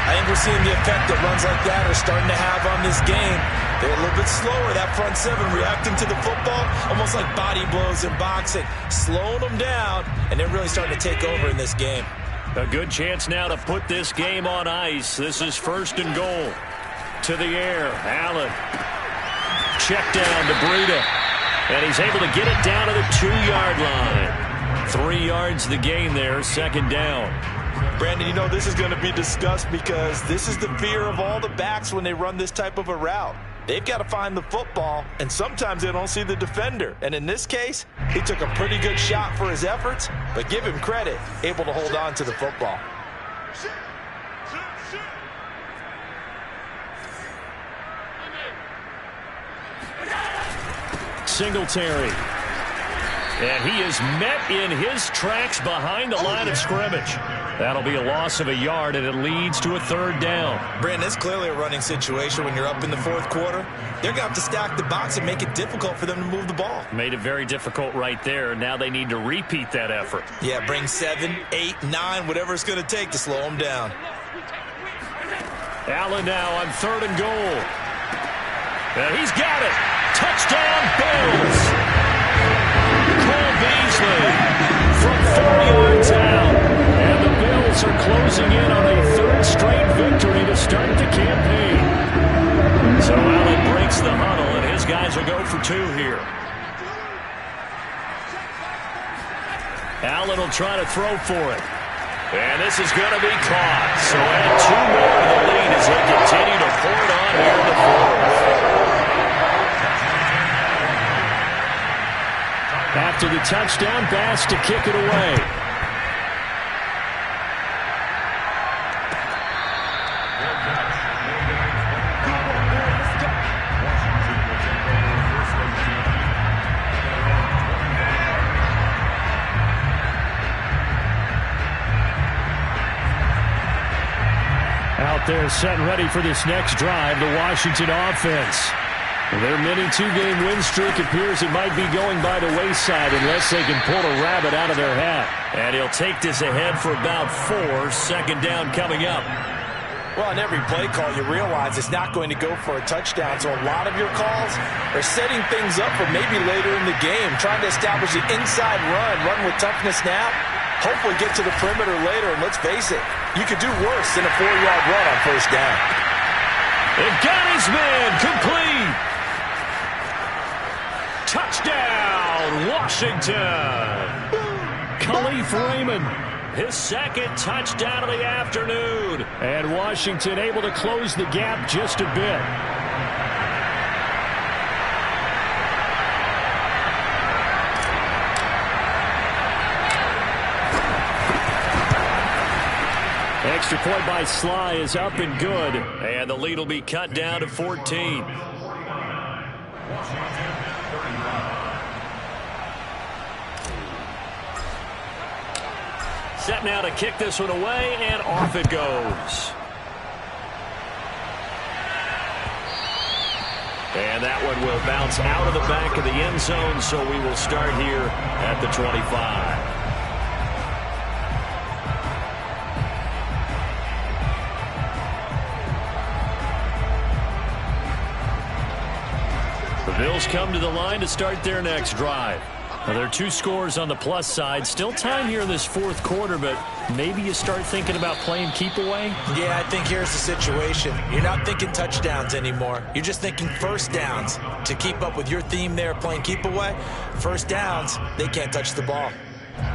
I think we're seeing the effect that runs like that are starting to have on this game. They're a little bit slower, that front seven, reacting to the football, almost like body blows in boxing, slowing them down, and they're really starting to take over in this game. A good chance now to put this game on ice. This is 1st and goal. To the air, Allen. Check down to Breida. And he's able to get it down to the 2-yard line. 3 yards the gain there, 2nd down. Brandon, you know this is going to be discussed because this is the fear of all the backs when they run this type of a route. They've got to find the football, and sometimes they don't see the defender. And in this case, he took a pretty good shot for his efforts, but give him credit, able to hold on to the football. Singletary And he is met in his tracks behind the line of scrimmage. That'll be a loss of a yard, and it leads to a third down. Brandon, it's clearly a running situation when you're up in the fourth quarter. They're going to have to stack the box and make it difficult for them to move the ball. Made it very difficult right there. Now they need to repeat that effort. Yeah, bring 7, 8, 9, whatever it's going to take to slow them down. Allen now on 3rd and goal. And he's got it. Touchdown, Bills. Cole Beasley from 4 yards out. And the Bills are closing in on a 3rd straight victory to start the campaign. So Allen breaks the huddle, and his guys will go for 2 here. Allen will try to throw for it. And this is going to be caught. So add 2 more to the lead as they continue to pour it on here in the 4th. After the touchdown, Bass to kick it away. Out there set and ready for this next drive, the Washington offense. Their mini 2-game win streak appears it might be going by the wayside unless they can pull a rabbit out of their hat. And he'll take this ahead for about 4. Second down coming up. Well, in every play call, you realize it's not going to go for a touchdown. So a lot of your calls are setting things up for maybe later in the game, trying to establish the inside run with toughness now, hopefully get to the perimeter later. And let's face it, you could do worse than a 4-yard run on first down. They've got his man complete. Touchdown, Washington. Khalif Raymond, his 2nd touchdown of the afternoon. And Washington able to close the gap just a bit. Extra point by Sly is up and good. And the lead will be cut down to 14. Set now to kick this one away, and off it goes. And that one will bounce out of the back of the end zone, so we will start here at the 25. The Bills come to the line to start their next drive. Well, there are 2 scores on the plus side. Still time here in this 4th quarter, but maybe you start thinking about playing keep away? Yeah, I think here's the situation. You're not thinking touchdowns anymore. You're just thinking first downs. To keep up with your theme there, playing keep away, first downs, they can't touch the ball.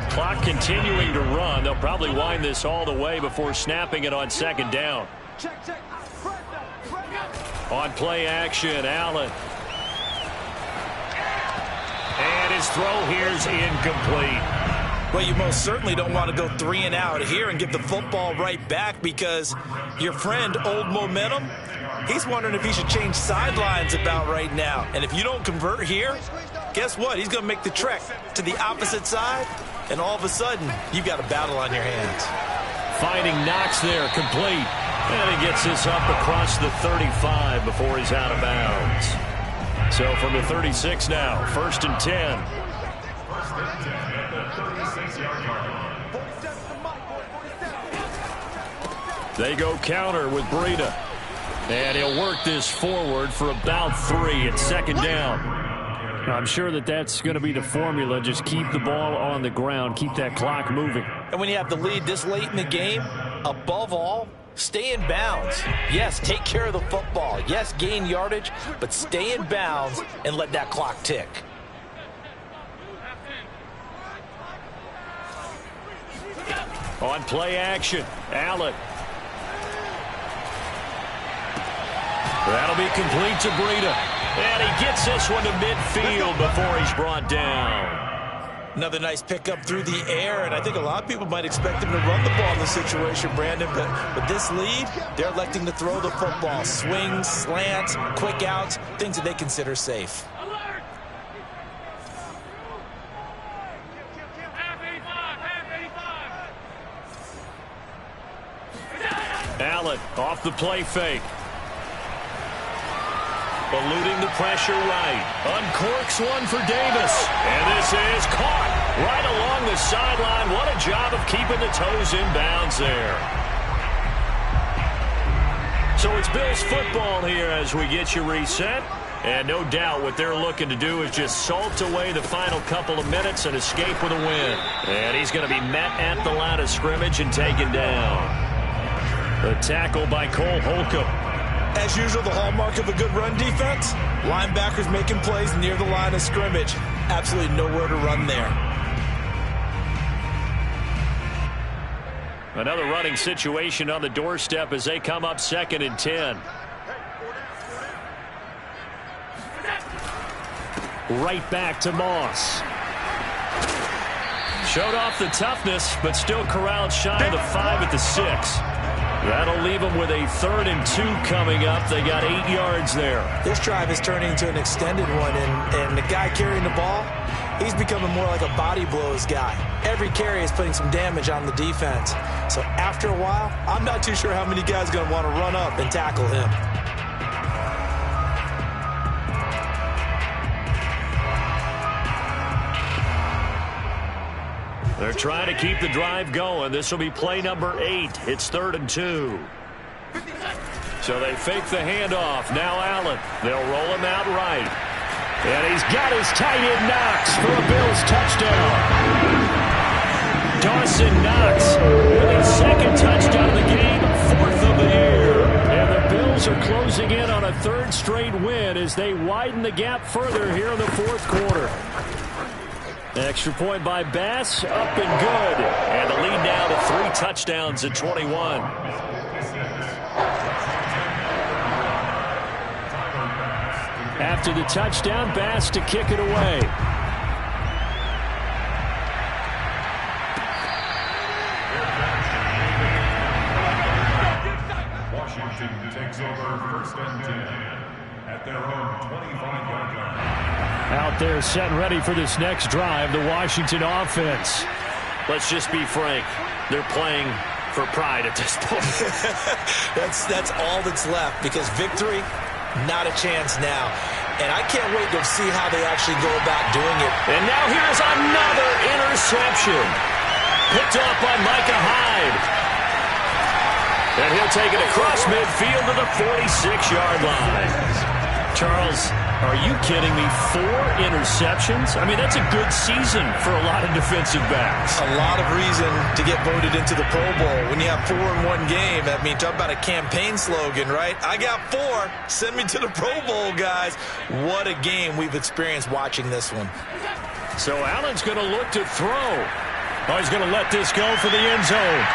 Clock continuing to run. They'll probably wind this all the way before snapping it on 2nd down. On play action, Allen. And his throw here's incomplete. Well, you most certainly don't want to go 3 and out here and get the football right back, because your friend, Old Momentum, he's wondering if he should change sidelines about right now. And if you don't convert here, guess what? He's going to make the trek to the opposite side, and all of a sudden, you've got a battle on your hands. Finding Knox there, complete. And he gets this up across the 35 before he's out of bounds. So from the 36 now, 1st and 10. They go counter with Breida. And he'll work this forward for about 3 at 2nd down. I'm sure that's going to be the formula. Just keep the ball on the ground. Keep that clock moving. And when you have the lead this late in the game, above all, stay in bounds. Yes, take care of the football. Yes, gain yardage, but stay in bounds and let that clock tick. On play action, Allen. That'll be complete to Breida. And he gets this one to midfield before he's brought down. Another nice pickup through the air, and I think a lot of people might expect him to run the ball in this situation, Brandon, but with this lead, they're electing to throw the football. Swings, slants, quick outs, things that they consider safe. On play action, Allen. That'll be complete to Breida. And he gets this one to midfield before he's brought down. Another nice pickup through the air, and I think a lot of people might expect him to run the ball in this situation, Brandon, but with this lead, they're electing to throw the football. Swings, slants, quick outs, things that they consider safe. Allen off the play fake. Eluding the pressure right. Uncorks one for Davis. And this is caught right along the sideline. What a job of keeping the toes in bounds there. So it's Bills football here as we get you reset. And no doubt what they're looking to do is just salt away the final couple of minutes and escape with a win. And he's going to be met at the line of scrimmage and taken down. The tackle by Cole Holcomb. As usual, the hallmark of a good run defense, linebackers making plays near the line of scrimmage. Absolutely nowhere to run there. Another running situation on the doorstep as they come up 2nd and 10. Right back to Moss. Showed off the toughness, but still corralled shy of the 5 at the 6. That'll leave them with a 3rd and 2 coming up. They got 8 yards there. This drive is turning into an extended one, and the guy carrying the ball, he's becoming more like a body blows guy. Every carry is putting some damage on the defense. So after a while, I'm not too sure how many guys are going to want to run up and tackle him. They're trying to keep the drive going. This will be play number 8. It's 3rd and 2. So they fake the handoff. Now Allen. They'll roll him out right. And he's got his tight end Knox for a Bills touchdown. Dawson Knox with his 2nd touchdown of the game, 4th of the year. And the Bills are closing in on a 3rd straight win as they widen the gap further here in the 4th quarter. Extra point by Bass, up and good. And the lead now to 3 touchdowns at 21. After the touchdown, Bass to kick it away. Washington takes over 1st and 10 at their own 25-yard line. Out there set and ready for this next drive, the Washington offense. Let's just be frank. They're playing for pride at this point. That's all that's left, because victory, not a chance now. And I can't wait to see how they actually go about doing it. And now here's another interception. Picked off by Micah Hyde. And he'll take it across midfield to the 46-yard line. Charles, are you kidding me? 4 interceptions? I mean, that's a good season for a lot of defensive backs. A lot of reason to get voted into the Pro Bowl. When you have 4 in one game, I mean, talk about a campaign slogan, right? I got 4. Send me to the Pro Bowl, guys. What a game we've experienced watching this one. So Allen's going to look to throw. Oh, he's going to let this go for the end zone.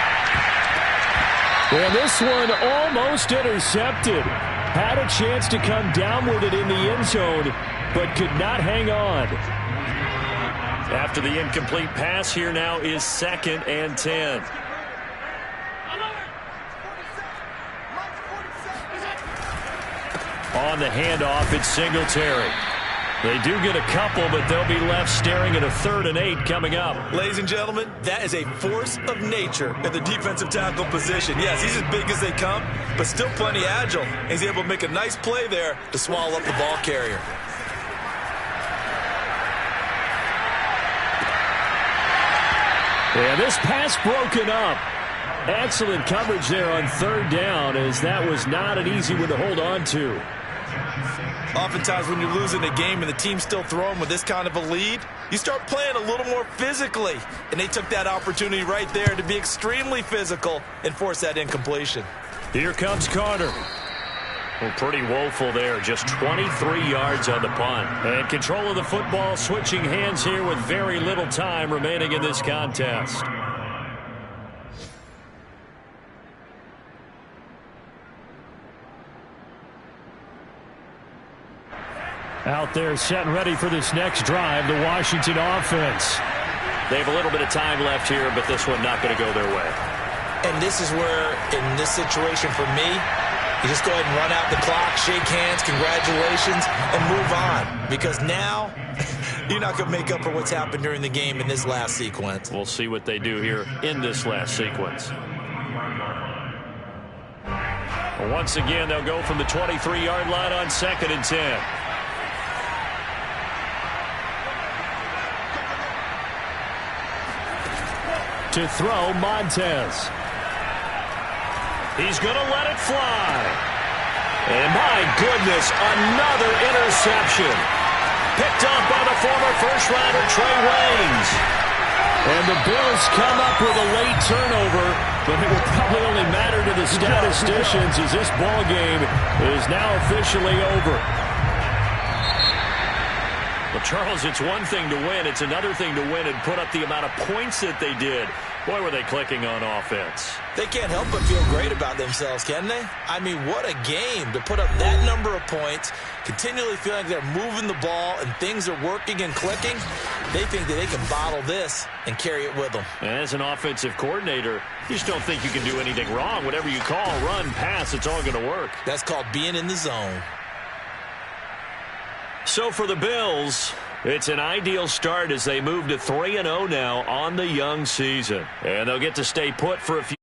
And this one almost intercepted. Had a chance to come down with it in the end zone, but could not hang on. After the incomplete pass, here now is 2nd and 10. On the handoff, it's Singletary. They do get a couple, but they'll be left staring at a 3rd and 8 coming up. Ladies and gentlemen, that is a force of nature at the defensive tackle position. Yes, he's as big as they come, but still plenty agile. He's able to make a nice play there to swallow up the ball carrier. And this pass broken up. Excellent coverage there on 3rd down, as that was not an easy one to hold on to. Oftentimes when you're losing a game and the team's still throwing with this kind of a lead, you start playing a little more physically. And they took that opportunity right there to be extremely physical and force that incompletion. Here comes Carter. Well, pretty woeful there. Just 23 yards on the punt. And control of the football switching hands here with very little time remaining in this contest. Out there set and ready for this next drive, the Washington offense. They have a little bit of time left here, but this one not going to go their way. And this is where, in this situation for me, you just go ahead and run out the clock, shake hands, congratulations, and move on. Because now, you're not going to make up for what's happened during the game in this last sequence. We'll see what they do here in this last sequence. Once again, they'll go from the 23-yard line on 2nd and 10. To throw, Montez. He's going to let it fly. And my goodness, another interception. Picked up by the former first-rounder Trey Waynes. And the Bills come up with a late turnover, but it will probably only matter to the statisticians as this ball game is now officially over. Well, Charles, it's one thing to win. It's another thing to win and put up the amount of points that they did. Boy, were they clicking on offense. They can't help but feel great about themselves, can they? I mean, what a game to put up that number of points, continually feeling like they're moving the ball and things are working and clicking. They think that they can bottle this and carry it with them. As an offensive coordinator, you just don't think you can do anything wrong. Whatever you call, run, pass, it's all going to work. That's called being in the zone. So for the Bills, it's an ideal start as they move to 3-0 now on the young season. And they'll get to stay put for a few.